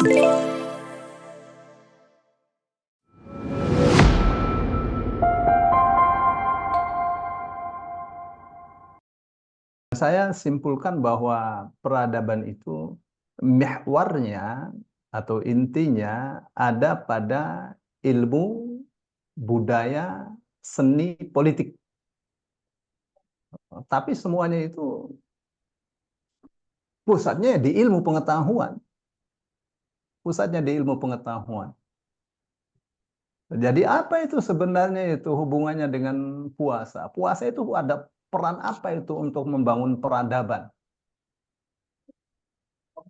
Saya simpulkan bahwa peradaban itu mihwarnya atau intinya ada pada ilmu, budaya, seni, politik. Tapi semuanya itu pusatnya di ilmu pengetahuan. Pusatnya di ilmu pengetahuan. Jadi apa itu sebenarnya itu hubungannya dengan puasa? Puasa itu ada peran apa itu untuk membangun peradaban?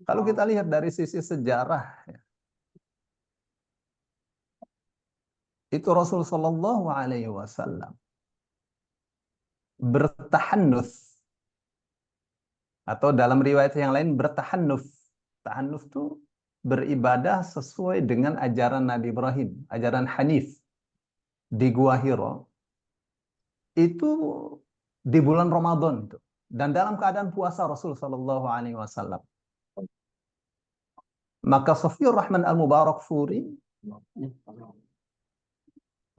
Kalau kita lihat dari sisi sejarah, itu Rasul Shallallahu Alaihi Wasallam bertahannuts, atau dalam riwayat yang lain bertahanuf. Tahanuf itu beribadah sesuai dengan ajaran Nabi Ibrahim, ajaran Hanif di Gua Hiro. Itu di bulan Ramadan itu. Dan dalam keadaan puasa Rasul Shallallahu Alaihi Wasallam. Maka Safiur Rahman Al-Mubarakfuri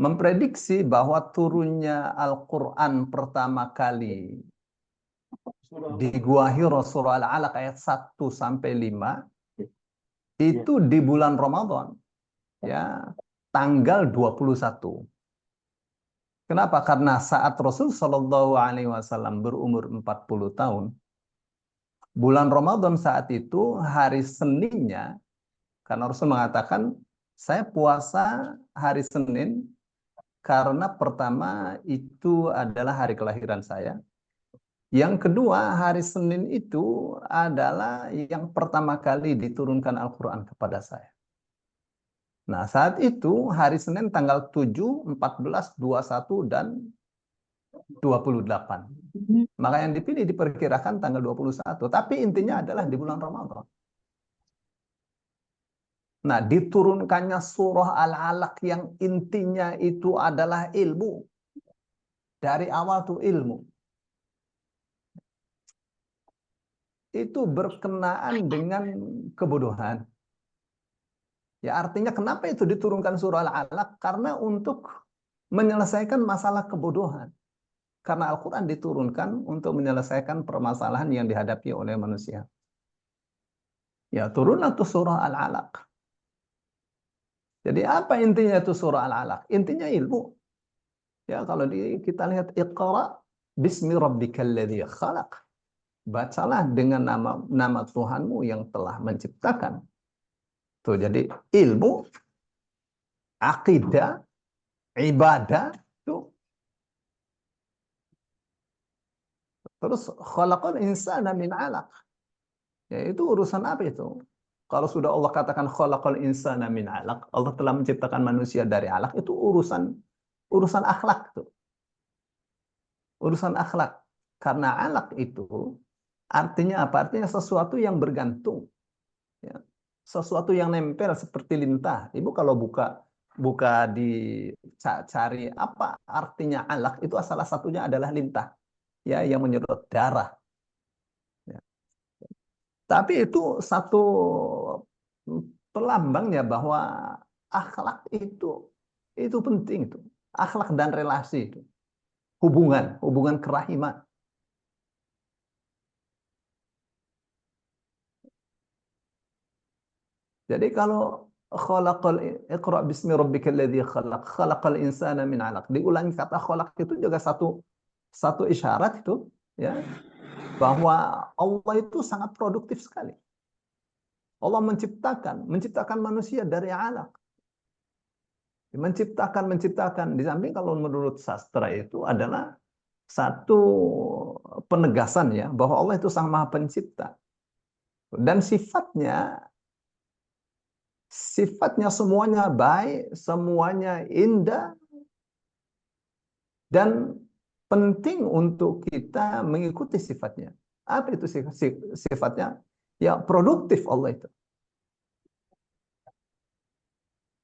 memprediksi bahwa turunnya Al-Quran pertama kali di Gua Hiro surah Al-Alaq ayat 1 sampai 5 itu di bulan Ramadan, ya, tanggal 21. Kenapa? Karena saat Rasul Shallallahu Alaihi Wasallam berumur 40 tahun, bulan Ramadan saat itu hari Seninnya, karena Rasul mengatakan, saya puasa hari Senin karena pertama itu adalah hari kelahiran saya. Yang kedua, hari Senin itu adalah yang pertama kali diturunkan Al-Quran kepada saya. Nah, saat itu hari Senin tanggal 7, 14, 21, dan 28. Maka yang dipilih diperkirakan tanggal 21. Tapi intinya adalah di bulan Ramadan. Nah, diturunkannya surah Al-Alaq yang intinya itu adalah ilmu. Dari awal tuh ilmu. Itu berkenaan dengan kebodohan. Ya, artinya kenapa itu diturunkan surah Al-Alaq? Karena untuk menyelesaikan masalah kebodohan. Karena Al-Quran diturunkan untuk menyelesaikan permasalahan yang dihadapi oleh manusia. Ya, turunlah tuh surah Al-Alaq. Jadi apa intinya itu surah Al-Alaq? Intinya ilmu. Ya, kalau kita lihat Iqra bismi rabbikal ladzi khalaq. Bacalah dengan nama Tuhanmu yang telah menciptakan. Tuh, jadi ilmu, akidah, ibadah, tuh. Terus khalaqal insana min 'alaq. Ya, itu urusan apa itu? Kalau sudah Allah katakan khalaqal insana min 'alaq, Allah telah menciptakan manusia dari alaq, itu urusan akhlak tuh. Urusan akhlak. Karena alaq itu artinya apa? Artinya sesuatu yang bergantung. Ya. Sesuatu yang nempel seperti lintah. Ibu kalau buka cari apa artinya alaq, itu salah satunya adalah lintah. Ya, yang menyedot darah. Ya. Tapi itu satu pelambangnya bahwa akhlak itu penting itu. Akhlak dan relasi itu. Hubungan kerahiman. Jadi kalau Iqra bismi rabbikal ladzi khalaq, khalaqal insana min 'alaq. Diulangi kata khalaq itu juga satu isyarat itu, ya, bahwa Allah itu sangat produktif sekali. Allah menciptakan manusia dari 'alaq. Menciptakan. Di samping kalau menurut sastra itu adalah satu penegasan, ya, bahwa Allah itu Sang Maha Pencipta. Dan sifatnya semuanya baik, semuanya indah, dan penting untuk kita mengikuti sifatnya. Apa itu sifatnya? Ya, produktif Allah itu.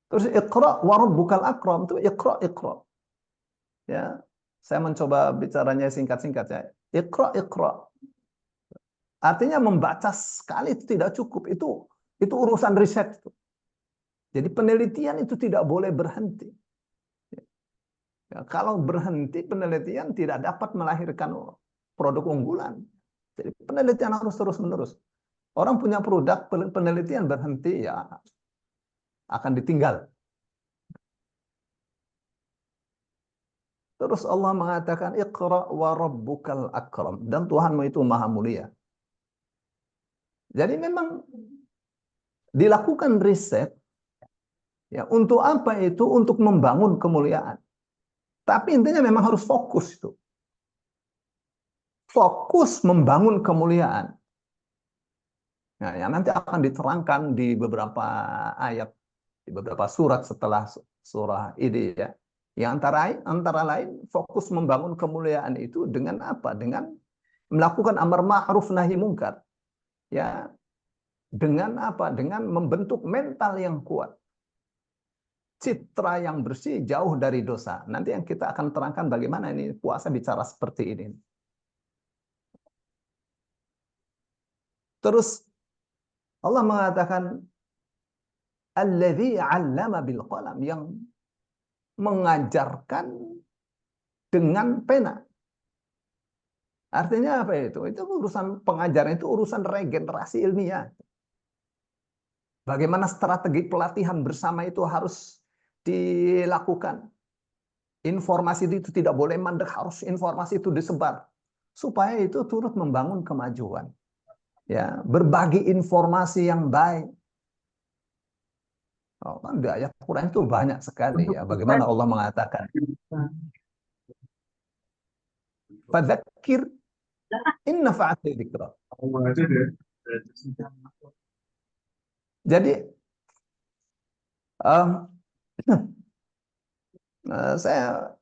Terus Iqra wa rabbukal akram, itu Iqra. Ya, saya mencoba bicaranya singkat-singkat, ya. Iqra. Artinya membaca sekali itu tidak cukup. Itu Itu urusan riset. Jadi penelitian itu tidak boleh berhenti. Ya, kalau berhenti penelitian tidak dapat melahirkan produk unggulan. Jadi penelitian harus terus-menerus. Orang punya produk, penelitian berhenti, ya akan ditinggal. Terus Allah mengatakan, Iqra wa rabbukal akram. Dan Tuhanmu itu maha mulia. Jadi memang dilakukan riset, ya untuk apa itu? Untuk membangun kemuliaan. Tapi intinya memang harus fokus itu. Fokus membangun kemuliaan. Nah, yang nanti akan diterangkan di beberapa ayat, di beberapa surat setelah surah ini ya. Yang antara lain fokus membangun kemuliaan itu dengan apa? Dengan melakukan amar ma'ruf nahi mungkar. Ya, dengan apa? Dengan membentuk mental yang kuat. Citra yang bersih jauh dari dosa. Nanti yang kita akan terangkan bagaimana ini puasa bicara seperti ini. Terus Allah mengatakan alladzi 'allama bil qalam, yang mengajarkan dengan pena. Artinya apa itu? Itu urusan pengajaran, itu urusan regenerasi ilmiah. Bagaimana strategi pelatihan bersama itu harus dilakukan. Informasi itu tidak boleh mandek, harus informasi itu disebar supaya itu turut membangun kemajuan. Ya, berbagi informasi yang baik. Oh, kan di ayat Quran itu banyak sekali ya. Bagaimana Allah mengatakan, "Fadzakir in nafa'ati dzikra." Jadi um, saya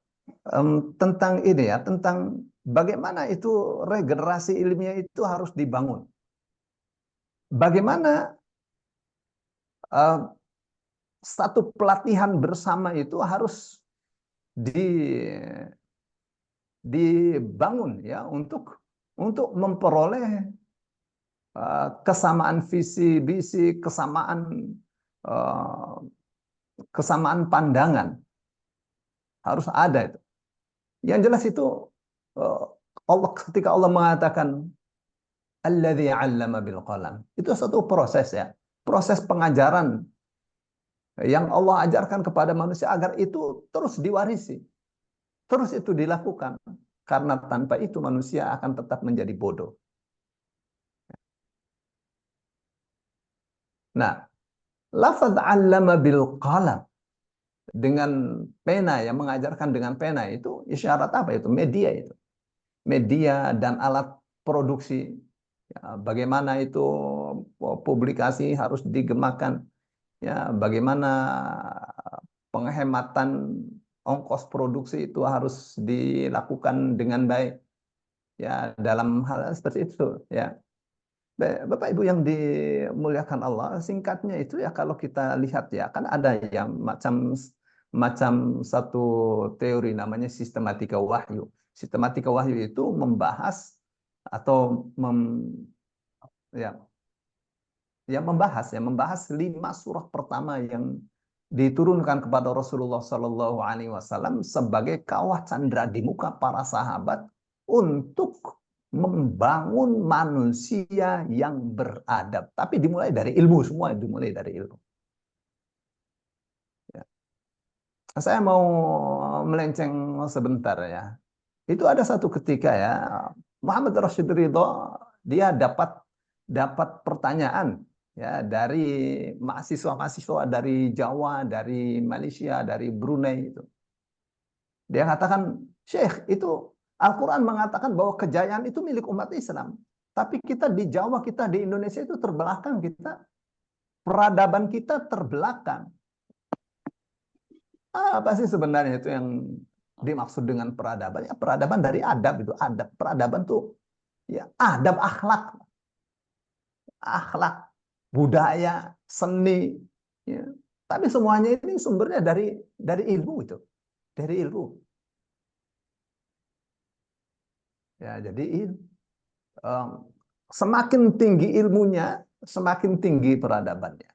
tentang ini ya, tentang bagaimana itu regenerasi ilmiah itu harus dibangun. Bagaimana satu pelatihan bersama itu harus dibangun ya untuk memperoleh kesamaan visi misi, kesamaan pandangan harus ada itu. Yang jelas itu Allah, ketika Allah mengatakan alladzi 'allama bil qalam, itu satu proses ya, proses pengajaran yang Allah ajarkan kepada manusia agar itu terus diwarisi, terus itu dilakukan, karena tanpa itu manusia akan tetap menjadi bodoh. Nah, lafaz 'allama bil qalam, dengan pena, yang mengajarkan dengan pena, itu isyarat apa itu? Media itu. Media dan alat produksi. Ya, bagaimana itu publikasi harus digemakan. Ya, bagaimana penghematan ongkos produksi itu harus dilakukan dengan baik. Ya, dalam hal seperti itu ya. Bapak Ibu yang dimuliakan Allah, singkatnya itu ya kalau kita lihat ya, kan ada yang macam macam satu teori namanya sistematika wahyu. Sistematika wahyu itu membahas atau ya, membahas 5 surah pertama yang diturunkan kepada Rasulullah Shallallahu Alaihi Wasallam sebagai kawah candra di muka para sahabat untuk membangun manusia yang beradab. Tapi dimulai dari ilmu, semua dimulai dari ilmu. Ya. Saya mau melenceng sebentar ya. Itu ada satu ketika ya, Muhammad Rashid Ridho, dia dapat pertanyaan ya dari mahasiswa-mahasiswa dari Jawa, dari Malaysia, dari Brunei itu. Dia katakan, Syekh, itu Al-Quran mengatakan bahwa kejayaan itu milik umat Islam. Tapi kita di Jawa, kita di Indonesia itu terbelakang, peradaban kita terbelakang. Apa sih sebenarnya itu yang dimaksud dengan peradaban? Ya, peradaban dari adab itu, adab. Peradaban tuh ya adab, akhlak, budaya, seni. Ya. Tapi semuanya ini sumbernya dari ilmu itu, dari ilmu. Ya, jadi semakin tinggi ilmunya, semakin tinggi peradabannya.